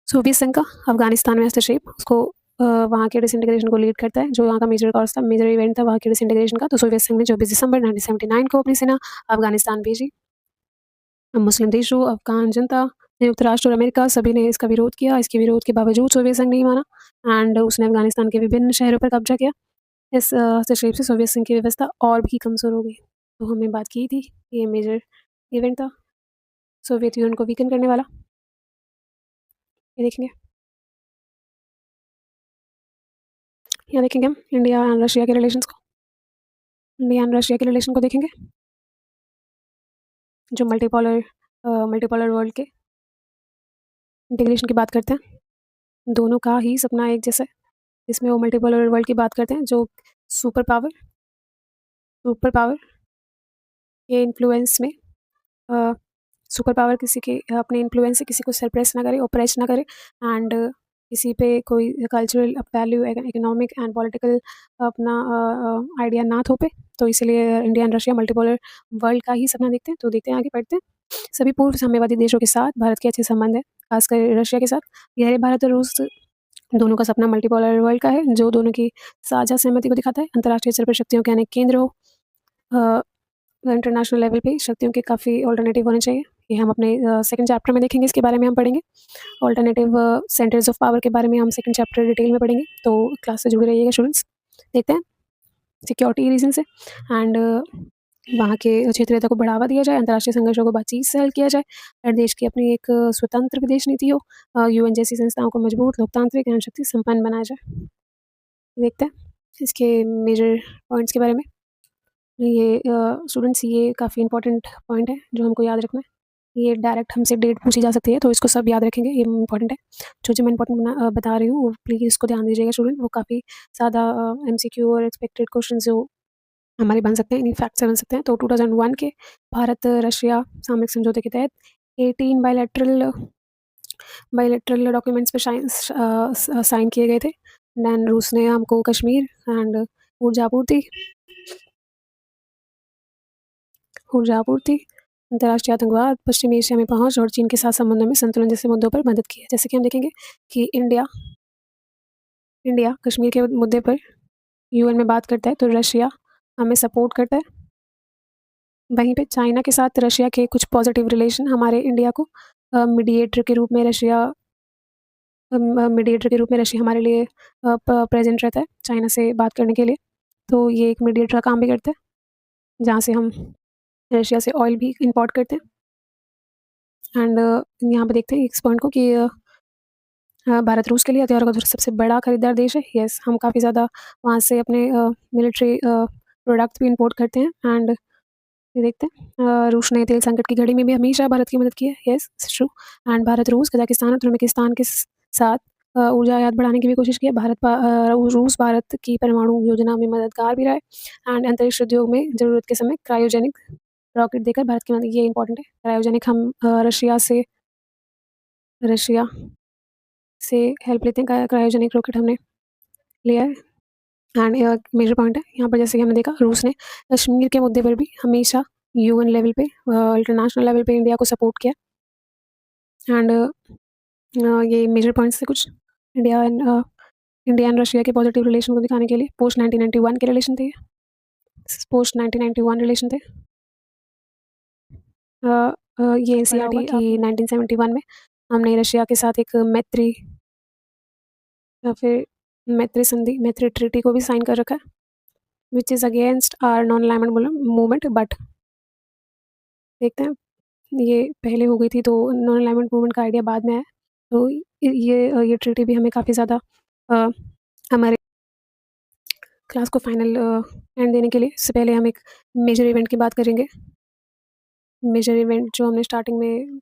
सोवियत संघ का अफगानिस्तान में हस्तक्षेप उसको वहाँ के डिसइंटीग्रेशन को लीड करता है, जो वहाँ का मेजर कॉज था, मेजर इवेंट था वहाँ के डिसइंटीग्रेशन का। तो सोवियत संघ ने 24 दिसंबर 1979 को अपनी सेना अफगानिस्तान भेजी। मुस्लिम देशों, अफगान जनता, संयुक्त राष्ट्र और अमेरिका सभी ने इसका विरोध किया। इसके विरोध के बावजूद सोवियत संघ नहीं माना एंड उसने अफगानिस्तान के विभिन्न शहरों पर कब्जा किया। इस हस्तक्षेप से सोवियत संघ की व्यवस्था और भी कमज़ोर हो गई। तो हमने बात की थी ये मेजर इवेंट था सोवियत यूनियन को वीकन करने वाला। ये देखेंगे, यहाँ देखेंगे हम इंडिया एंड रशिया के रिलेशंस को। इंडिया एंड रशिया के रिलेशन को देखेंगे, जो मल्टीपोलर वर्ल्ड के इंटीग्रेशन की बात करते हैं। दोनों का ही सपना एक जैसा है, इसमें वो मल्टीपोलर वर्ल्ड की बात करते हैं, जो सुपर पावर के इन्फ्लुएंस में सुपर पावर किसी के अपने इन्फ्लुएंस से किसी को सरप्रेस ना करे, ओप्रेस ना करे एंड किसी पे कोई cultural value, economic and political अपना आइडिया ना थोपे। तो इसलिए India and Russia multipolar world का ही सपना देखते हैं। तो देखते हैं, आगे बढ़ते हैं। सभी पूर्व साम्यवादी देशों के साथ भारत के अच्छे संबंध है, खासकर रशिया के साथ। यह भारत और रूस दोनों का सपना मल्टीपोलर वर्ल्ड का है, जो दोनों की साझा सहमति को दिखाता है। अंतर्राष्ट्रीय स्तर पर शक्तियों के अनेक केंद्र हो, इंटरनेशनल लेवल पे शक्तियों के काफ़ी ऑल्टरनेटिव होने चाहिए। ये हम अपने सेकंड चैप्टर में देखेंगे, इसके बारे में हम पढ़ेंगे। ऑल्टरनेटिव सेंटर्स ऑफ पावर के बारे में हम सेकंड चैप्टर डिटेल में पढ़ेंगे, तो क्लास से जुड़े रहिएगा स्टूडेंट्स। देखते हैं सिक्योरिटी रीजन से एंड वहाँ के क्षेत्रीयता को बढ़ावा दिया जाए, अंतर्राष्ट्रीय संघर्षों को बातचीत से हल किया जाए और देश की अपनी एक स्वतंत्र विदेश नीति हो, यूएन जैसी संस्थाओं को मजबूत, लोकतांत्रिक एवं शक्ति संपन्न बनाया जाए। देखते हैं इसके मेजर पॉइंट्स के बारे में। ये स्टूडेंट्स ये काफ़ी इंपॉर्टेंट पॉइंट है जो हमको याद रखना है। ये डायरेक्ट हमसे डेट पूछी जा सकती है, तो इसको सब याद रखेंगे, ये इंपॉर्टेंट है। जो मैं इंपॉर्टेंट बता रही हूँ वो प्लीज़ इसको ध्यान दीजिएगा स्टूडेंट। वो काफ़ी ज़्यादा एमसीक्यू और एक्सपेक्टेड क्वेश्चन जो हमारे बन सकते हैं, इन फैक्ट से बन सकते हैं। तो 2001 के भारत रशिया सामरिक समझौते के तहत 18 बायलैटरल डॉक्यूमेंट्स पर साइन किए गए थे। दैन रूस ने हमको कश्मीर एंड ऊर्जा आपूर्ति, अंतर्राष्ट्रीय आतंकवाद, पश्चिमी एशिया में पहुंच और चीन के साथ संबंधों में संतुलन जैसे मुद्दों पर मदद की है। जैसे कि हम देखेंगे कि इंडिया कश्मीर के मुद्दे पर यूएन में बात करता है, तो रशिया हमें सपोर्ट करता है। वहीं पे चाइना के साथ रशिया के कुछ पॉजिटिव रिलेशन हमारे इंडिया को मीडिएटर के रूप में रशिया हमारे लिए प्रेजेंट रहता है चाइना से बात करने के लिए। तो ये एक मीडिएटर का काम भी करता है, जहाँ से हम रशिया से ऑयल भी इंपोर्ट करते हैं। एंड यहाँ पे देखते हैं इस पॉइंट को कि भारत रूस के लिए हथियारों का सबसे बड़ा खरीदार देश है। यस, हम काफ़ी ज़्यादा वहाँ से अपने मिलिट्री प्रोडक्ट भी इंपोर्ट करते हैं। एंड ये देखते हैं रूस ने तेल संकट की घड़ी में भी हमेशा भारत की मदद की है। Yes, true. एंड भारत रूस, कजाकिस्तान और तुर्कमेनिस्तान के साथ ऊर्जा आयात बढ़ाने की भी कोशिश की है। रूस भारत की परमाणु योजना में मददगार भी रहा है एंड अंतरिक्ष उद्योग में ज़रूरत के समय क्रायोजेनिक रॉकेट देकर भारत की मदद, ये इंपॉर्टेंट है। क्रायोजेनिक हम रशिया से हेल्प लेते हैं, क्रायोजेनिक रॉकेट हमने लिया है एंड मेजर पॉइंट है यहाँ पर। जैसे कि हमने देखा रूस ने कश्मीर के मुद्दे पर भी हमेशा यूएन लेवल पे, इंटरनेशनल लेवल पे इंडिया को सपोर्ट किया एंड ये मेजर पॉइंट्स थे कुछ India and India and Russia के पॉजिटिव रिलेशन को दिखाने के लिए पोस्ट 1991 के रिलेशन थे, पोस्ट 1991 रिलेशन थे। ये एनसीआर हुआ कि 1971 में हमने रशिया के साथ एक मैत्री या फिर मैत्री ट्रीटी को भी साइन कर रखा है, which is against are non alignment movement. But देखते हैं, ये पहले हो गई थी तो नॉन अलाइनमेंट मूवमेंट का आइडिया बाद में आया। तो ये ट्रीटी भी हमें काफ़ी ज़्यादा हमारे क्लास को फाइनल एंड देने के लिए, इससे पहले हम एक मेजर इवेंट की बात करेंगे। मेजर इवेंट जो हमने स्टार्टिंग में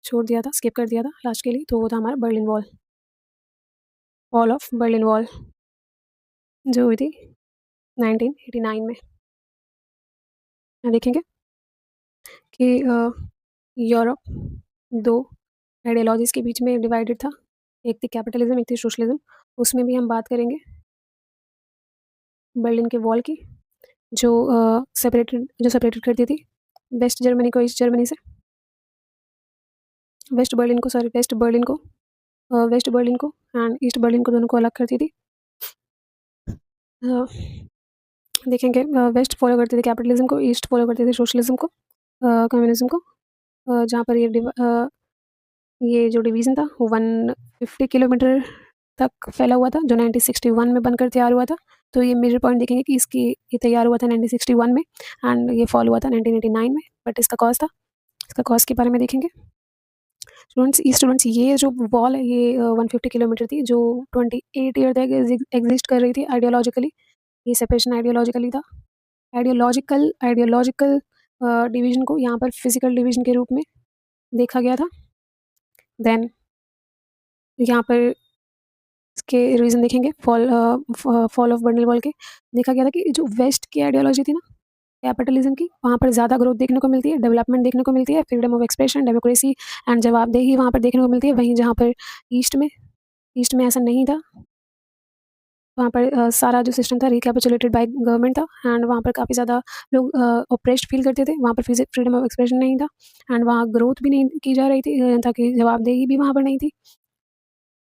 छोड़ दिया था, स्किप कर दिया था लास्ट के लिए, तो वो था हमारा Berlin wall, wall of Berlin wall, जो हुई थी 1989 में। देखेंगे कि यूरोप दो आइडियोलॉजीज़ के बीच में डिवाइडेड था, एक थी कैपिटलिज्म, एक थी सोशलिज्म। उसमें भी हम बात करेंगे बर्लिन के वॉल की, जो सेपरेटेड करती थी वेस्ट जर्मनी को ईस्ट जर्मनी से, वेस्ट बर्लिन को एंड ईस्ट बर्लिन को, दोनों को अलग करती थी। देखेंगे वेस्ट फॉलो करती थी कैपिटलिज्म को, ईस्ट फॉलो करती थी सोशलिज्म को, कम्युनिज्म को। जहाँ पर ये जो डिवीज़न था वो 150 किलोमीटर तक फैला हुआ था, जो 1961 में बनकर तैयार हुआ था। तो ये मेजर पॉइंट देखेंगे कि ये तैयार हुआ था 1961 में एंड ये फॉल हुआ था 1989 में। बट इसका कॉज के बारे में देखेंगे स्टूडेंट्स। ये जो वॉल है ये 150 किलोमीटर थी, जो 28 ईयर तक एग्जिस्ट कर रही थी आइडियोलॉजिकली। ये सेपरेशन आइडियोलॉजिकली था, आइडियोलॉजिकल डिवीजन को यहाँ पर फिजिकल डिवीजन के रूप में देखा गया था। देन यहाँ पर इसके रीज़न देखेंगे, फॉल ऑफ बर्लिन वॉल के। देखा गया था कि जो वेस्ट की आइडियोलॉजी थी ना कैपिटलिज्म की, वहाँ पर ज़्यादा ग्रोथ देखने को मिलती है, डेवलपमेंट देखने को मिलती है, freedom of expression, democracy and जवाबदेही वहाँ पर देखने को मिलती है। वहीं जहाँ पर ईस्ट में ऐसा नहीं था, वहाँ पर सारा जो सिस्टम था रिकैपिचुलेटेड बाय गवर्नमेंट था एंड वहाँ पर काफ़ी ज़्यादा लोग ऑप्रेस्ड फील करते थे। वहाँ पर फ्रीडम ऑफ एक्सप्रेशन नहीं था एंड वहाँ ग्रोथ भी नहीं की जा रही थी, ताकि जवाबदेही भी वहाँ पर नहीं थी,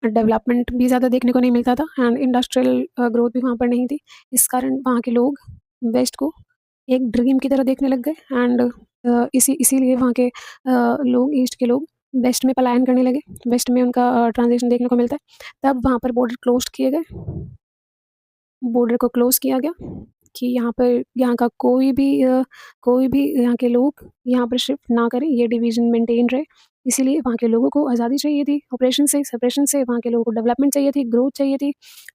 डेवलपमेंट भी ज़्यादा देखने को नहीं मिलता था एंड इंडस्ट्रियल ग्रोथ भी वहाँ पर नहीं थी। इस कारण वहाँ के लोग वेस्ट को एक ड्रीम की तरह देखने लग गए एंड इसीलिए वहाँ के लोग, ईस्ट के लोग वेस्ट में पलायन करने लगे। वेस्ट में उनका ट्रांजिशन देखने को मिलता है। तब वहाँ पर बॉर्डर को क्लोज किया गया कि यहाँ का कोई भी यहाँ के लोग यहाँ पर शिफ्ट ना करें, ये डिवीज़न मेंटेन रहे। इसीलिए वहाँ के लोगों को आज़ादी चाहिए थी ऑपरेशन से, सेपरेशन से। वहाँ के लोगों को डेवलपमेंट चाहिए थी, ग्रोथ चाहिए थी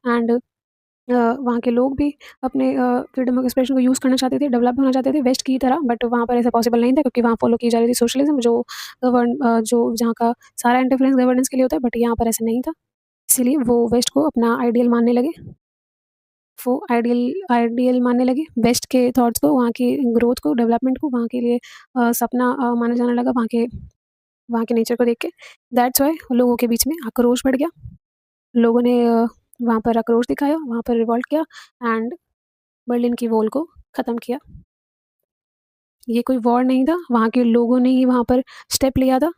एंड वहाँ के लोग भी अपने फ्रीडम ऑफ एक्सप्रेशन को यूज़ करना चाहते थे, डेवलप होना चाहते थे वेस्ट की तरह। बट वहाँ पर ऐसा पॉसिबल नहीं था, क्योंकि वहाँ फॉलो की जा रही थी सोशलिज्म, जो जहाँ का सारा इंटरफेरेंस गवर्नेंस के लिए होता है, बट यहाँ पर ऐसा नहीं था। इसीलिए वो वेस्ट को अपना आइडियल मानने लगे, मानने लगे वेस्ट के थॉट्स को, वहाँ की ग्रोथ को, डेवलपमेंट को, वहाँ के लिए सपना माना जाने लगा वहाँ के नेचर को देख के। दैट्स वाई लोगों के बीच में आक्रोश बढ़ गया। लोगों ने वहाँ पर आक्रोश दिखाया, वहाँ पर रिवॉल्ट किया एंड बर्लिन की वॉल को ख़त्म किया। ये कोई वॉर नहीं था, वहाँ के लोगों ने ही वहाँ पर स्टेप लिया था।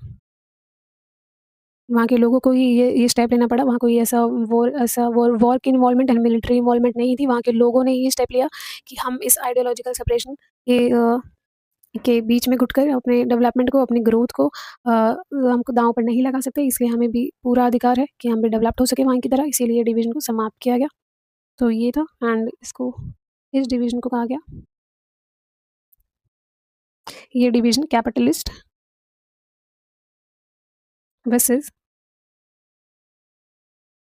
वहाँ के लोगों को ही ये स्टेप लेना पड़ा। वहाँ कोई ऐसा वॉर की इन्वॉल्वमेंट एंड मिलिट्री इन्वॉल्वमेंट नहीं थी। वहाँ के लोगों ने ये स्टेप लिया कि हम इस आइडियोलॉजिकल सेपरेशन के बीच में घुटकर अपने डेवलपमेंट को, अपनी ग्रोथ को हमको दांव पर नहीं लगा सकते। इसलिए हमें भी पूरा अधिकार है कि हम भी डेवलप्ड हो सके वहाँ की तरह। इसीलिए डिवीज़न को समाप्त किया गया। तो ये था एंड इस डिवीज़न को कहा गया, ये division capitalist versus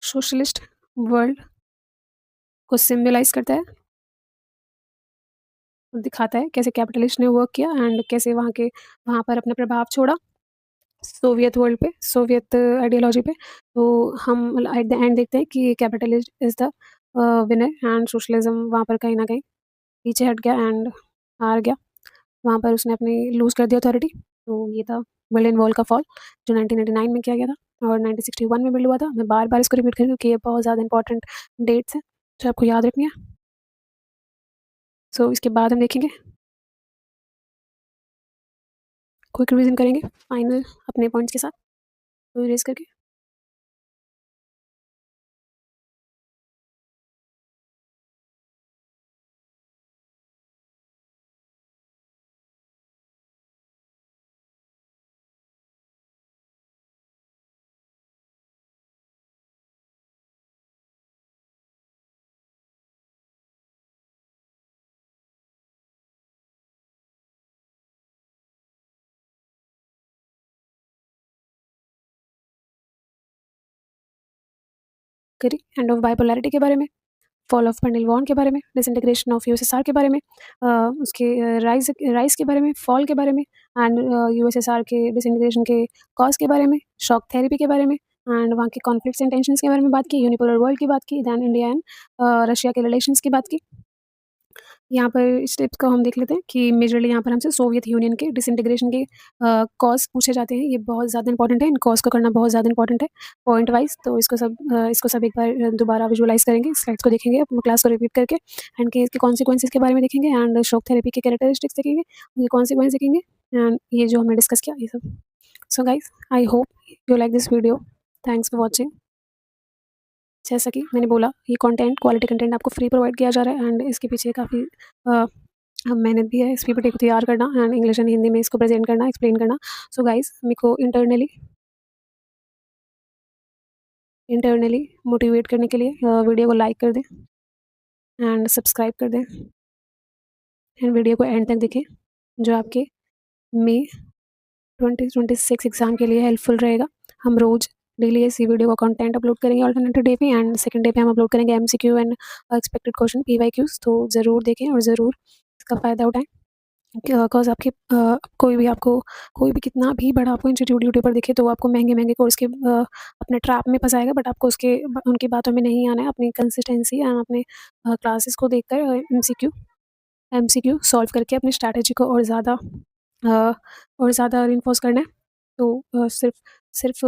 socialist world को सिम्बलाइज़ करता है और दिखाता है कैसे कैपिटलिस्ट ने वर्क किया एंड कैसे वहाँ पर अपना प्रभाव छोड़ा सोवियत वर्ल्ड पे, सोवियत आइडियोलॉजी पे। तो हम एट द एंड देखते हैं कि capitalist is the winner and socialism वहाँ पर कहीं न कहीं पीछे हट गया एंड हार गया। वहाँ पर उसने अपनी लूज़ कर दी अथॉरिटी। तो ये था बर्लिन वॉल का फॉल, जो 1989 में किया गया था और 1961 में बिल्ड हुआ था। मैं बार-बार इसको रिपीट कर रही हूँ क्योंकि ये बहुत ज़्यादा इंपॉर्टेंट डेट्स हैं, जो आपको याद रखनी है। सो इसके बाद हम देखेंगे, क्विक रिवीजन करेंगे फाइनल अपने पॉइंट्स के साथ, तो इरेज़ करके। करी, एंड ऑफ बाइपोलैरिटी के बारे में, फॉल ऑफ पेंडल वॉन के बारे में, डिसइंटीग्रेशन ऑफ यूएसएसआर के बारे में, उसके राइज के बारे में, फॉल के बारे में, एंड यूएसएसआर के डिसइंटीग्रेशन के कॉज के बारे में, शॉक थेरेपी के बारे में, एंड वहाँ के कॉन्फ्लिक्ट्स एंड टेंशंस के बारे में बात की, यूनिपोलर वर्ल्ड की बात की, दैन इंडिया एंड रशिया के रिलेशंस की बात की। यहाँ पर स्टेप्स को हम देख लेते हैं कि मेजरली यहाँ पर हमसे सोवियत यूनियन के डिसइंटीग्रेशन के कॉज पूछे जाते हैं। ये बहुत ज़्यादा इंपॉर्टेंट है, इन कॉज को करना बहुत ज़्यादा इंपॉर्टेंट है पॉइंट वाइज। तो इसको सब एक बार दोबारा विजुअलाइज करेंगे, स्लाइड्स को देखेंगे, अपने क्लास को रिपीट करके, एंड के इसके कॉन्सिक्वेंसेज के बारे में देखेंगे, एंड शॉक थेरेपी के कैरेक्टरिस्टिक्स देखेंगे, उनके कॉन्सिक्वेंस देखेंगे, एंड ये जो हमने डिस्कस किया ये सब। So guys, I hope you like this video. Thanks for watching. जैसा कि मैंने बोला, ये कंटेंट, क्वालिटी कंटेंट आपको फ्री प्रोवाइड किया जा रहा है, एंड इसके पीछे काफ़ी मेहनत भी है इस पीपीटी को तैयार करना, एंड इंग्लिश एंड हिंदी में इसको प्रेजेंट करना, एक्सप्लेन करना। सो गाइज, मेरे को इंटरनली मोटिवेट करने के लिए वीडियो को लाइक कर दें एंड सब्सक्राइब कर दें, एंड वीडियो को एंड तक देखें, जो आपके मई 2026 एग्ज़ाम के लिए हेल्पफुल रहेगा। हम रोज़ डेली इसी वीडियो का कंटेंट अपलोड करेंगे अल्टरनेटिव डे पे, एंड सेकंड डे पे हम अपलोड करेंगे MCQ and expected question PYQs. तो ज़रूर देखें और ज़रूर इसका फ़ायदा उठाएं, बिकॉज आपके कोई भी कितना भी बड़ा आपको इंस्टीट्यूट यूट्यूब पर दिखे तो आपको महंगे कोर्स के अपने ट्रैप में फंसाएगा, बट आपको उनकी बातों में नहीं आना है। अपनी कंसिस्टेंसी एंड अपने क्लासेस को देखकर एमसीक्यू सॉल्व करके अपनी स्ट्रैटेजी को और ज़्यादा रिइंफोर्स करना है। तो सिर्फ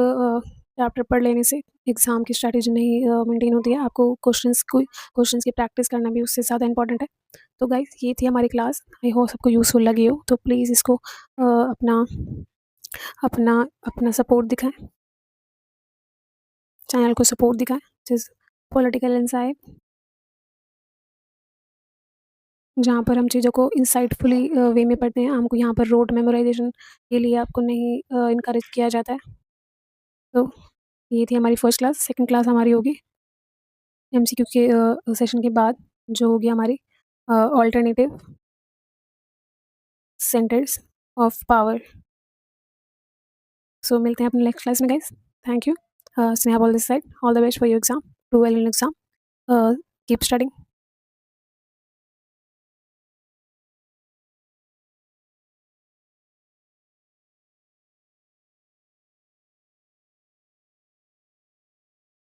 चैप्टर पढ़ लेने से एग्ज़ाम की स्ट्रैटेजी नहीं मेंटेन होती है। आपको क्वेश्चंस की प्रैक्टिस करना भी उससे ज़्यादा इंपॉर्टेंट है। तो गाइस, ये थी हमारी क्लास। आई होप सबको यूज़फुल लगी हो। तो प्लीज़ इसको अपना अपना अपना सपोर्ट दिखाएं, चैनल को सपोर्ट दिखाएं, जिस पॉलिटिकल इंसाइट, जहाँ पर हम चीज़ों को इंसाइटफुली वे में पढ़ते हैं। हमको यहाँ पर रोट मेमोराइजेशन के लिए आपको नहीं इनकरेज किया जाता है। तो ये थी हमारी फर्स्ट क्लास। सेकंड क्लास हमारी होगी एमसीक्यू के सेशन के बाद, जो होगी हमारी ऑल्टरनेटिव सेंटर्स ऑफ पावर। सो मिलते हैं अपने नेक्स्ट क्लास में guys. Thank you. Sneha all this side, all the best for your exam, do well in exam, keep studying.